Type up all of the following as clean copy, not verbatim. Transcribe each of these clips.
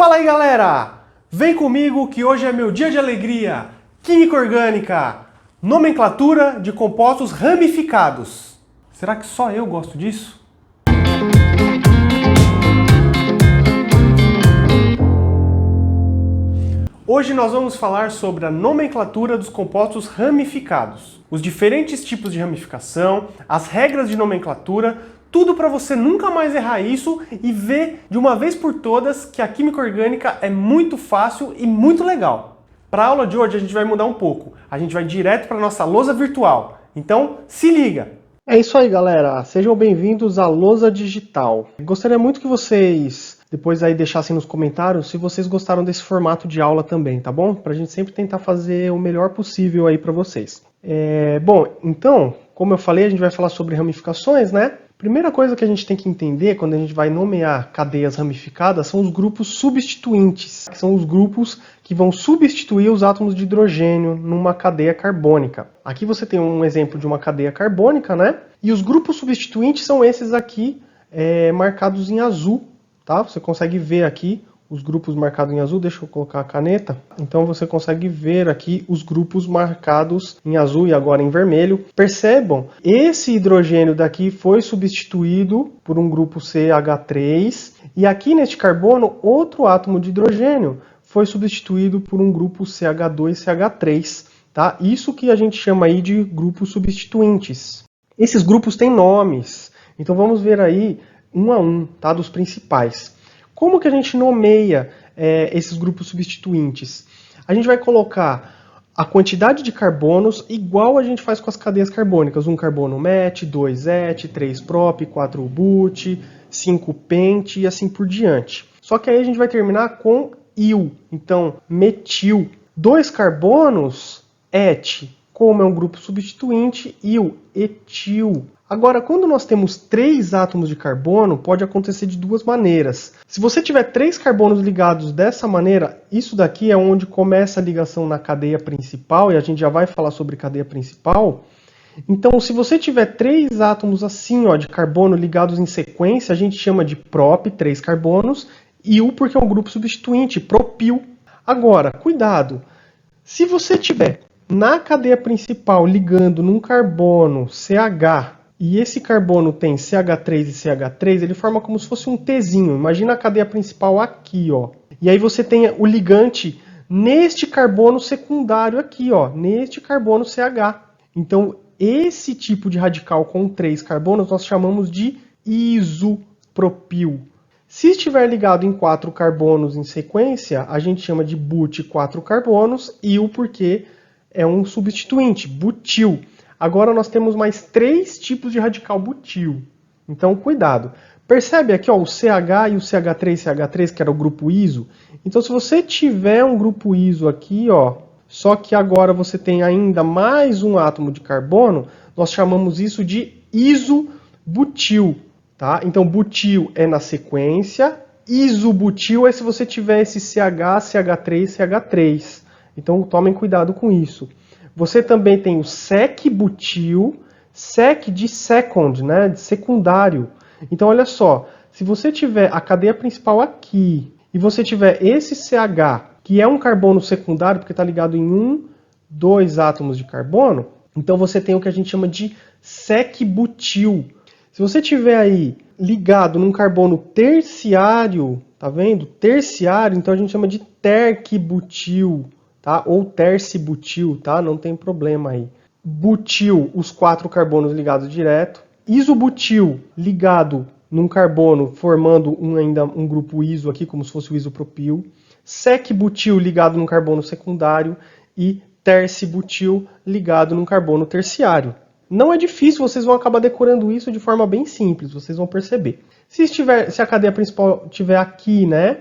Fala aí, galera! Vem comigo que hoje é meu dia de alegria. Química orgânica, nomenclatura de compostos ramificados. Será que só eu gosto disso? Hoje nós vamos falar sobre a nomenclatura dos compostos ramificados, os diferentes tipos de ramificação, as regras de nomenclatura, tudo para você nunca mais errar isso e ver de uma vez por todas que a química orgânica é muito fácil e muito legal. Para a aula de hoje a gente vai mudar um pouco, a gente vai direto para a nossa lousa virtual, então se liga! É isso aí, galera, sejam bem-vindos à lousa digital. Gostaria muito que vocês depois aí deixassem nos comentários se vocês gostaram desse formato de aula também, tá bom? Pra gente sempre tentar fazer o melhor possível aí pra vocês. Bom, então, como eu falei, a gente vai falar sobre ramificações, né? Primeira coisa que a gente tem que entender quando a gente vai nomear cadeias ramificadas são os grupos substituintes, que são os grupos que vão substituir os átomos de hidrogênio numa cadeia carbônica. Aqui você tem um exemplo de uma cadeia carbônica, né? E os grupos substituintes são esses aqui, marcados em azul. Tá? Você consegue ver aqui os grupos marcados em azul, deixa eu colocar a caneta. Então você consegue ver aqui os grupos marcados em azul e agora em vermelho. Percebam, esse hidrogênio daqui foi substituído por um grupo CH3 e aqui neste carbono, outro átomo de hidrogênio foi substituído por um grupo CH2CH3. Tá? Isso que a gente chama aí de grupos substituintes. Esses grupos têm nomes, então vamos ver aí um a um, tá? Dos principais. Como que a gente nomeia esses grupos substituintes? A gente vai colocar a quantidade de carbonos igual a gente faz com as cadeias carbônicas. 1 carbono MET, 2 ET, 3 prop, 4 but, 5 pent e assim por diante. Só que aí a gente vai terminar com il. Então, metil. 2 carbonos, ET. Como é um grupo substituinte, il, etil. Agora, quando nós temos 3 átomos de carbono, pode acontecer de duas maneiras. Se você tiver 3 carbonos ligados dessa maneira, isso daqui é onde começa a ligação na cadeia principal, e a gente já vai falar sobre cadeia principal. Então, se você tiver 3 átomos assim, ó, de carbono ligados em sequência, a gente chama de prop, 3 carbonos, e il porque é um grupo substituinte, propil. Agora, cuidado, se você tiver na cadeia principal ligando num carbono CH, e esse carbono tem CH3 e CH3, ele forma como se fosse um Tzinho. Imagina a cadeia principal aqui, ó. E aí você tem o ligante neste carbono secundário aqui, ó, neste carbono CH. Então, esse tipo de radical com 3 carbonos nós chamamos de isopropil. Se estiver ligado em 4 carbonos em sequência, a gente chama de but 4 carbonos, il porque é um substituinte, butil. Agora nós temos mais 3 tipos de radical butil. Então, cuidado. Percebe aqui ó, o CH e o CH3, que era o grupo iso? Então, se você tiver um grupo iso aqui, ó, só que agora você tem ainda mais um átomo de carbono, nós chamamos isso de isobutil. Tá? Então, butil é na sequência, isobutil é se você tiver esse CH, CH3, CH3. Então, tomem cuidado com isso. Você também tem o sec-butil, sec de second, né, de secundário. Então, olha só, se você tiver a cadeia principal aqui, e você tiver esse CH, que é um carbono secundário, porque está ligado em 2 átomos de carbono, então você tem o que a gente chama de sec-butil. Se você tiver aí ligado num carbono terciário, tá vendo? Terciário, então a gente chama de terc-butil. Tá? Ou tercibutil, tá? Não tem problema aí. Butil, os 4 carbonos ligados direto. Isobutil, ligado num carbono, formando ainda um grupo iso aqui, como se fosse o isopropil. Sec-butil, ligado num carbono secundário. E tercibutil, ligado num carbono terciário. Não é difícil, vocês vão acabar decorando isso de forma bem simples, vocês vão perceber. Se a cadeia principal estiver aqui, né?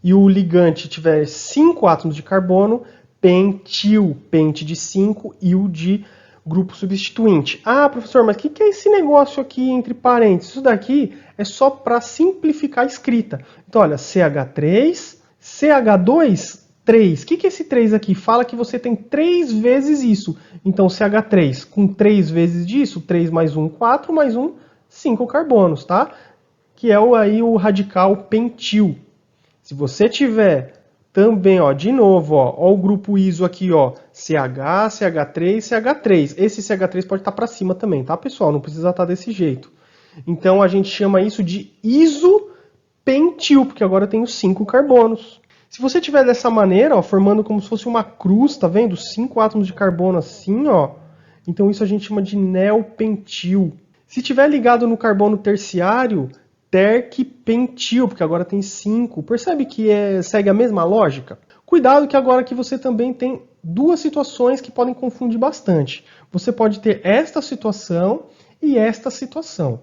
E o ligante tiver 5 átomos de carbono, pentil, pente de 5, il de grupo substituinte. Ah, professor, mas o que é esse negócio aqui entre parênteses? Isso daqui é só para simplificar a escrita. Então, olha, CH3, CH2, 3. O que é esse 3 aqui? Fala que você tem 3 vezes isso. Então, CH3 com 3 vezes disso, 3 mais 1, 4, mais 1, 5 carbonos, tá? Que é aí o radical pentil. Se você tiver também, ó, de novo, ó o grupo iso aqui, ó, CH, CH3, CH3. Esse CH3 pode estar para cima também, tá, pessoal? Não precisa estar desse jeito. Então, a gente chama isso de isopentil, porque agora eu tenho 5 carbonos. Se você tiver dessa maneira, ó, formando como se fosse uma cruz, tá vendo? 5 átomos de carbono assim, ó. Então, isso a gente chama de neopentil. Se tiver ligado no carbono terciário, terquipentil, porque agora tem 5. Percebe que segue a mesma lógica? Cuidado que agora aqui você também tem duas situações que podem confundir bastante. Você pode ter esta situação e esta situação.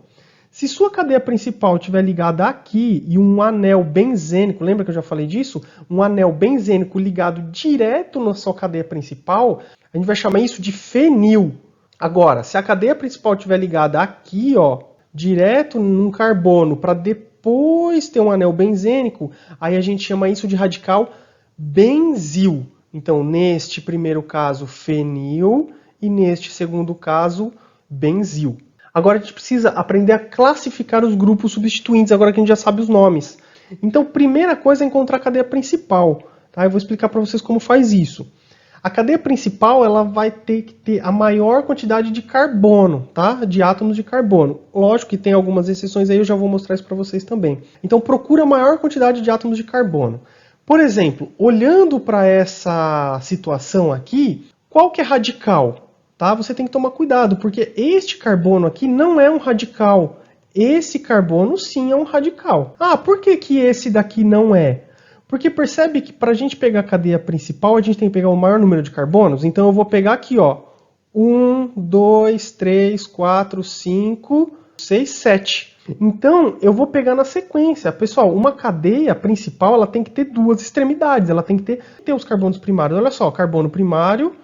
Se sua cadeia principal estiver ligada aqui e um anel benzênico, lembra que eu já falei disso? Um anel benzênico ligado direto na sua cadeia principal, a gente vai chamar isso de fenil. Agora, se a cadeia principal estiver ligada aqui, ó, direto num carbono para depois ter um anel benzênico, aí a gente chama isso de radical benzil. Então, neste primeiro caso, fenil, e neste segundo caso, benzil. Agora a gente precisa aprender a classificar os grupos substituintes, agora que a gente já sabe os nomes. Então, primeira coisa é encontrar a cadeia principal. Tá? Eu vou explicar para vocês como faz isso. A cadeia principal ela vai ter que ter a maior quantidade de carbono, tá? De átomos de carbono. Lógico que tem algumas exceções aí, eu já vou mostrar isso para vocês também. Então, procura a maior quantidade de átomos de carbono. Por exemplo, olhando para essa situação aqui, qual que é radical? Tá? Você tem que tomar cuidado, porque este carbono aqui não é um radical. Esse carbono sim é um radical. Ah, por que que esse daqui não é? Porque percebe que para a gente pegar a cadeia principal, a gente tem que pegar o maior número de carbonos. Então eu vou pegar aqui, ó, 1, 2, 3, 4, 5, 6, 7. Então eu vou pegar na sequência. Pessoal, uma cadeia principal ela tem que ter duas extremidades. Ela tem que ter os carbonos primários. Olha só, carbono primário,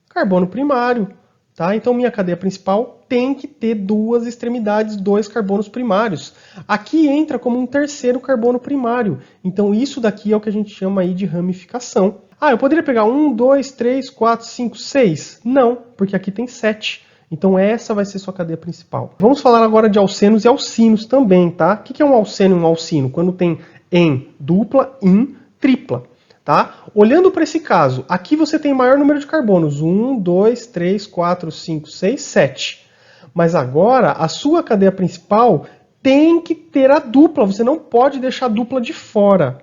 carbono primário. Tá? Então, minha cadeia principal tem que ter duas extremidades, dois carbonos primários. Aqui entra como um terceiro carbono primário. Então, isso daqui é o que a gente chama aí de ramificação. Ah, eu poderia pegar 1, 2, 3, 4, 5, 6? Não, porque aqui tem 7. Então, essa vai ser sua cadeia principal. Vamos falar agora de alcenos e alcinos também, tá? O que é um alceno e um alcino? Quando tem em dupla, in tripla. Tá? Olhando para esse caso, aqui você tem maior número de carbonos, 1, 2, 3, 4, 5, 6, 7. Mas agora, a sua cadeia principal tem que ter a dupla, você não pode deixar a dupla de fora.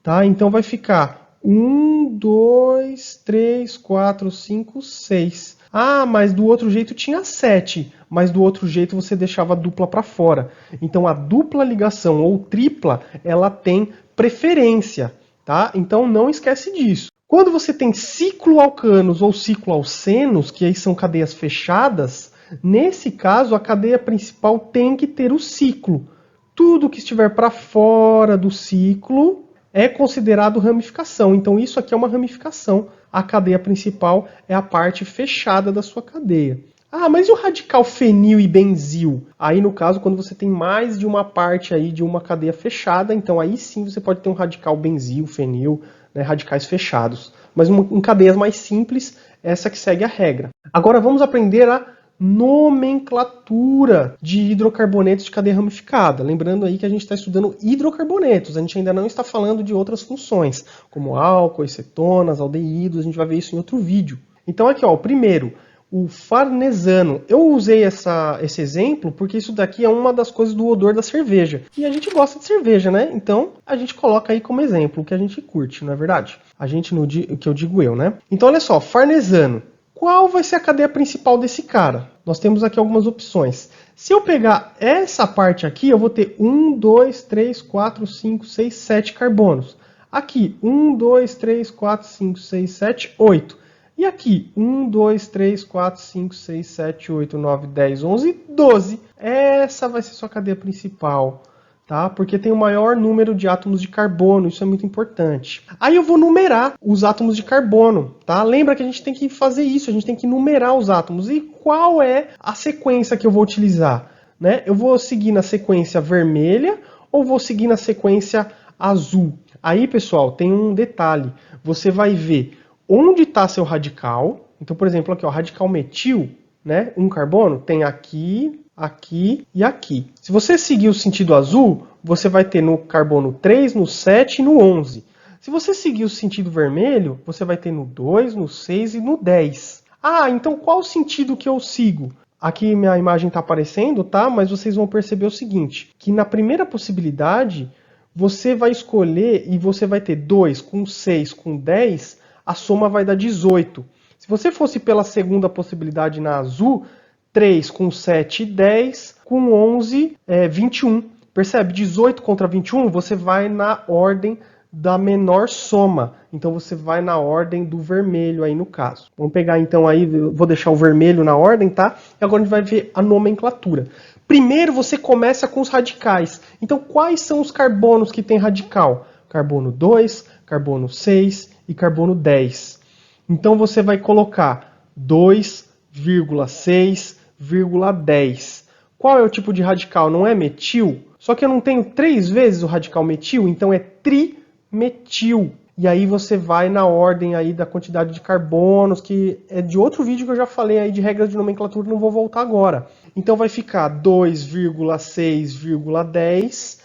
Tá? Então vai ficar 1, 2, 3, 4, 5, 6. Ah, mas do outro jeito tinha 7, mas do outro jeito você deixava a dupla para fora. Então a dupla ligação ou tripla, ela tem preferência. Tá? Então não esquece disso. Quando você tem cicloalcanos ou cicloalcenos, que aí são cadeias fechadas, nesse caso a cadeia principal tem que ter o ciclo. Tudo que estiver para fora do ciclo é considerado ramificação. Então isso aqui é uma ramificação. A cadeia principal é a parte fechada da sua cadeia. Ah, mas e o radical fenil e benzil? Aí, no caso, quando você tem mais de uma parte aí de uma cadeia fechada, então aí sim você pode ter um radical benzil, fenil, né, radicais fechados. Mas em cadeias mais simples, essa que segue a regra. Agora vamos aprender a nomenclatura de hidrocarbonetos de cadeia ramificada. Lembrando aí que a gente está estudando hidrocarbonetos, a gente ainda não está falando de outras funções, como álcool, cetonas, aldeídos, a gente vai ver isso em outro vídeo. Então aqui, ó, o primeiro, o farnesano. Eu usei esse exemplo porque isso daqui é uma das coisas do odor da cerveja. E a gente gosta de cerveja, né? Então a gente coloca aí como exemplo o que a gente curte, não é verdade? A gente, o que eu digo eu, né? Então olha só, farnesano. Qual vai ser a cadeia principal desse cara? Nós temos aqui algumas opções. Se eu pegar essa parte aqui, eu vou ter 1, 2, 3, 4, 5, 6, 7 carbonos. Aqui, 1, 2, 3, 4, 5, 6, 7, 8. E aqui, 1, 2, 3, 4, 5, 6, 7, 8, 9, 10, 11, 12. Essa vai ser sua cadeia principal, tá? Porque tem o maior número de átomos de carbono, isso é muito importante. Aí eu vou numerar os átomos de carbono, tá? Lembra que a gente tem que fazer isso, a gente tem que numerar os átomos. E qual é a sequência que eu vou utilizar? Né? Eu vou seguir na sequência vermelha ou vou seguir na sequência azul? Aí, pessoal, tem um detalhe. Você vai ver onde está seu radical. Então, por exemplo, aqui, ó, radical metil, né? Um carbono tem aqui, aqui e aqui. Se você seguir o sentido azul, você vai ter no carbono 3, no 7 e no 11. Se você seguir o sentido vermelho, você vai ter no 2, no 6 e no 10. Ah, então qual o sentido que eu sigo? Aqui minha imagem está aparecendo, tá? Mas vocês vão perceber o seguinte, que na primeira possibilidade, você vai escolher e você vai ter 2 com 6 com 10, a soma vai dar 18. Se você fosse pela segunda possibilidade na azul, 3 com 7 e 10, com 11, 21. Percebe? 18 contra 21, você vai na ordem da menor soma. Então você vai na ordem do vermelho aí no caso. Vamos pegar então aí, vou deixar o vermelho na ordem, tá? E agora a gente vai ver a nomenclatura. Primeiro você começa com os radicais. Então quais são os carbonos que tem radical? Carbono 2, carbono 6 e carbono 10. Então você vai colocar 2,6,10. Qual é o tipo de radical? Não é metil? Só que eu não tenho 3 vezes o radical metil, então é trimetil. E aí você vai na ordem aí da quantidade de carbonos, que é de outro vídeo que eu já falei aí de regras de nomenclatura, não vou voltar agora. Então vai ficar 2,6,10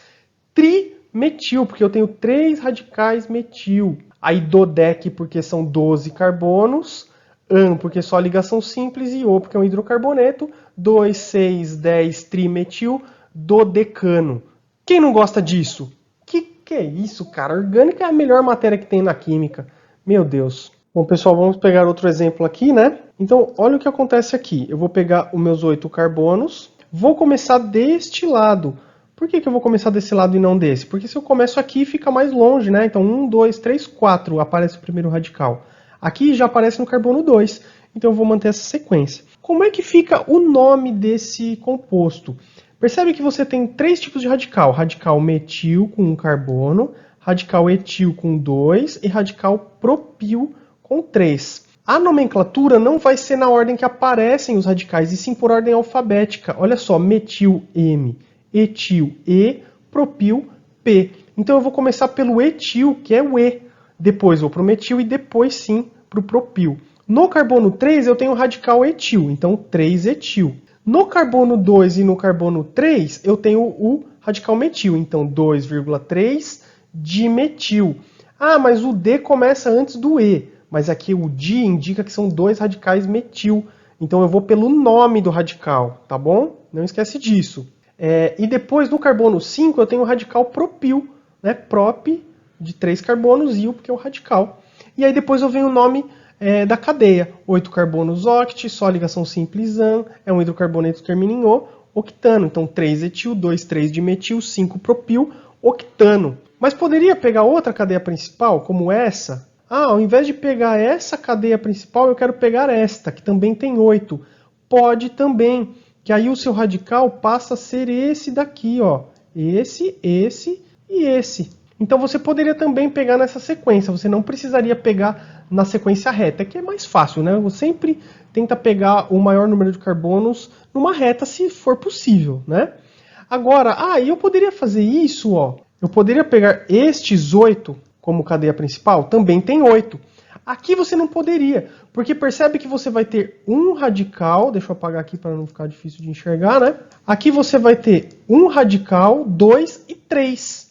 trimetil, porque eu tenho 3 radicais metil. Aí dodec, porque são 12 carbonos. An, porque é só ligação simples. E O, porque é um hidrocarboneto. 2, 6, 10 trimetil dodecano. Quem não gosta disso? Que é isso, cara? Orgânica é a melhor matéria que tem na química. Meu Deus. Bom, pessoal, vamos pegar outro exemplo aqui, né? Então, olha o que acontece aqui. Eu vou pegar os meus 8 carbonos. Vou começar deste lado. Por que eu vou começar desse lado e não desse? Porque se eu começo aqui, fica mais longe, né? Então, 1, 2, 3, 4 aparece o primeiro radical. Aqui já aparece no carbono 2. Então, eu vou manter essa sequência. Como é que fica o nome desse composto? Percebe que você tem 3 tipos de radical. Radical metil com 1 carbono, radical etil com 2 e radical propil com 3. A nomenclatura não vai ser na ordem que aparecem os radicais, e sim por ordem alfabética. Olha só, metil M, etil E, propil P. Então eu vou começar pelo etil, que é o E. Depois vou para o metil e depois sim para o propil. No carbono 3 eu tenho o radical etil, então 3-etil. No carbono 2 e no carbono 3, eu tenho o radical metil, então 2,3 dimetil. Ah, mas o D começa antes do E, mas aqui o di indica que são 2 radicais metil. Então eu vou pelo nome do radical, tá bom? Não esquece disso. E depois no carbono 5 eu tenho o radical propil, né? Prop, de 3 carbonos, e o, porque é o radical. E aí depois eu venho o nome da cadeia. 8 carbonos oct, só ligação simples an, é um hidrocarboneto que termina em O, octano. Então 3-etil, 2,3-dimetil, 5-propil, octano. Mas poderia pegar outra cadeia principal, como essa? Ah, ao invés de pegar essa cadeia principal, eu quero pegar esta, que também tem 8. Pode também, que aí o seu radical passa a ser esse daqui, ó. Esse e esse. Então você poderia também pegar nessa sequência, você não precisaria pegar na sequência reta, que é mais fácil, né? Você sempre tenta pegar o maior número de carbonos numa reta, se for possível, né? Agora, eu poderia fazer isso, ó. Eu poderia pegar estes 8 como cadeia principal, também tem 8. Aqui você não poderia, porque percebe que você vai ter um radical, deixa eu apagar aqui para não ficar difícil de enxergar, né? Aqui você vai ter um radical, 2 e 3.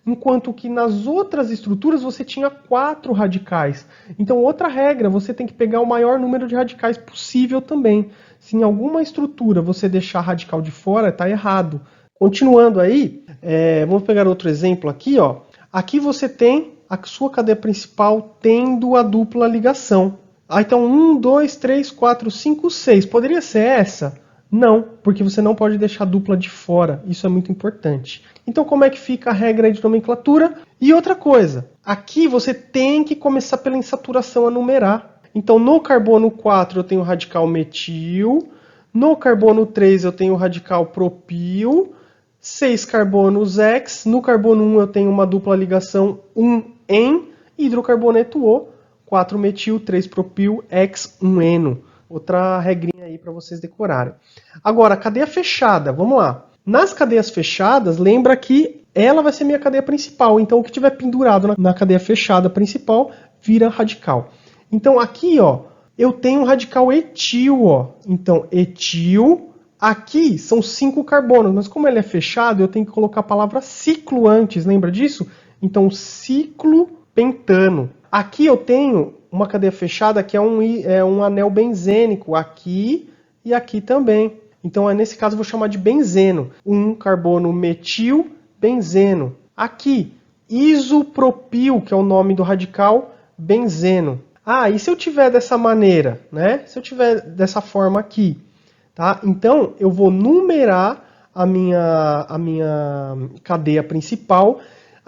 Enquanto que nas outras estruturas você tinha 4 radicais. Então, outra regra, você tem que pegar o maior número de radicais possível também. Se em alguma estrutura você deixar radical de fora, está errado. Continuando aí, vamos pegar outro exemplo aqui, ó. Aqui você tem a sua cadeia principal tendo a dupla ligação. Então, 1, 2, 3, 4, 5, 6. Poderia ser essa? Não, porque você não pode deixar a dupla de fora. Isso é muito importante. Então, como é que fica a regra de nomenclatura? E outra coisa, aqui você tem que começar pela insaturação a numerar. Então, no carbono 4 eu tenho o radical metil, no carbono 3 eu tenho o radical propil, 6 carbonos X, no carbono 1 eu tenho uma dupla ligação 1-en, hidrocarboneto O, 4-metil, 3-propil, X-1-eno. Outra regrinha aí para vocês decorarem. Agora, cadeia fechada, vamos lá. Nas cadeias fechadas, lembra que ela vai ser minha cadeia principal. Então, o que tiver pendurado na cadeia fechada principal vira radical. Então, aqui, ó, eu tenho um radical etil, ó. Então, etil Aqui são 5 carbonos, mas como ele é fechado, eu tenho que colocar a palavra ciclo antes, lembra disso? Então, ciclopentano. Aqui eu tenho uma cadeia fechada que é um anel benzênico, aqui e aqui também. Então, nesse caso, eu vou chamar de benzeno. Um carbono metil, benzeno. Aqui, isopropil, que é o nome do radical, benzeno. Ah, e se eu tiver dessa maneira, né? Se eu tiver dessa forma aqui, tá? Então, eu vou numerar a minha cadeia principal.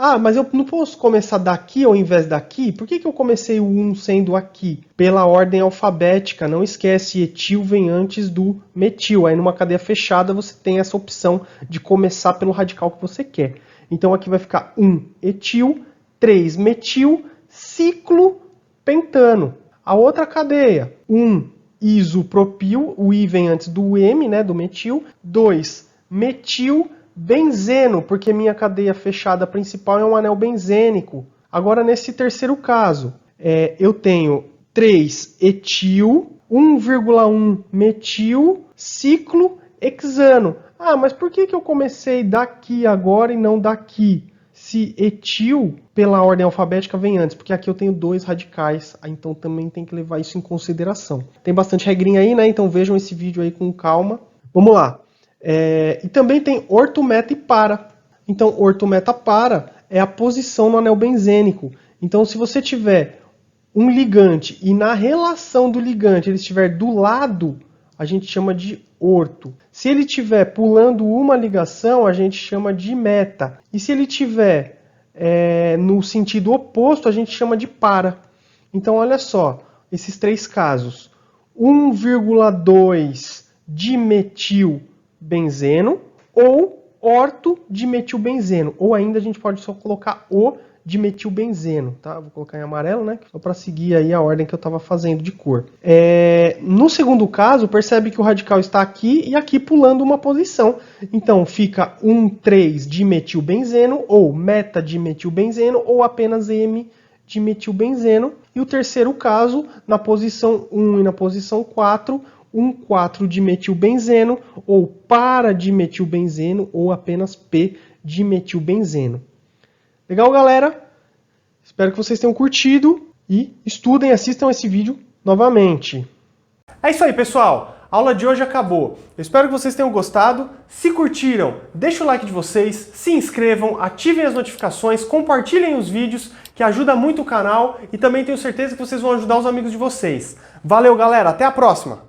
Ah, mas eu não posso começar daqui ao invés daqui? Por que eu comecei o 1 sendo aqui? Pela ordem alfabética, não esquece, etil vem antes do metil. Aí numa cadeia fechada você tem essa opção de começar pelo radical que você quer. Então aqui vai ficar 1 etil, 3 metil, ciclopentano. A outra cadeia, 1 isopropil, o I vem antes do M, né, do metil. 2 metil, benzeno, porque minha cadeia fechada principal é um anel benzênico. Agora, nesse terceiro caso, eu tenho 3 etil, 1,1 metil, ciclohexano. Ah, mas por que eu comecei daqui agora e não daqui? Se etil, pela ordem alfabética, vem antes, porque aqui eu tenho 2 radicais, então também tem que levar isso em consideração. Tem bastante regrinha aí, né? Então vejam esse vídeo aí com calma. Vamos lá. E também tem orto, meta e para. Então, orto, meta, para é a posição no anel benzênico. Então, se você tiver um ligante e na relação do ligante ele estiver do lado, a gente chama de orto. Se ele estiver pulando uma ligação, a gente chama de meta. E se ele estiver no sentido oposto, a gente chama de para. Então, olha só, esses 3 casos. 1,2 dimetil benzeno ou orto-dimetilbenzeno. Ou ainda a gente pode só colocar o dimetilbenzeno, tá? Vou colocar em amarelo, né? Só para seguir aí a ordem que eu estava fazendo de cor. No segundo caso, percebe que o radical está aqui e aqui pulando uma posição. Então fica 1,3 dimetilbenzeno ou meta-dimetilbenzeno ou apenas M-dimetilbenzeno. E o terceiro caso, na posição 1 e na posição 4, 1,4-dimetilbenzeno ou para-dimetilbenzeno ou apenas P-dimetilbenzeno. Legal, galera? Espero que vocês tenham curtido e estudem, assistam esse vídeo novamente. É isso aí, pessoal. A aula de hoje acabou. Eu espero que vocês tenham gostado. Se curtiram, deixa o like de vocês, se inscrevam, ativem as notificações, compartilhem os vídeos, que ajuda muito o canal e também tenho certeza que vocês vão ajudar os amigos de vocês. Valeu, galera. Até a próxima!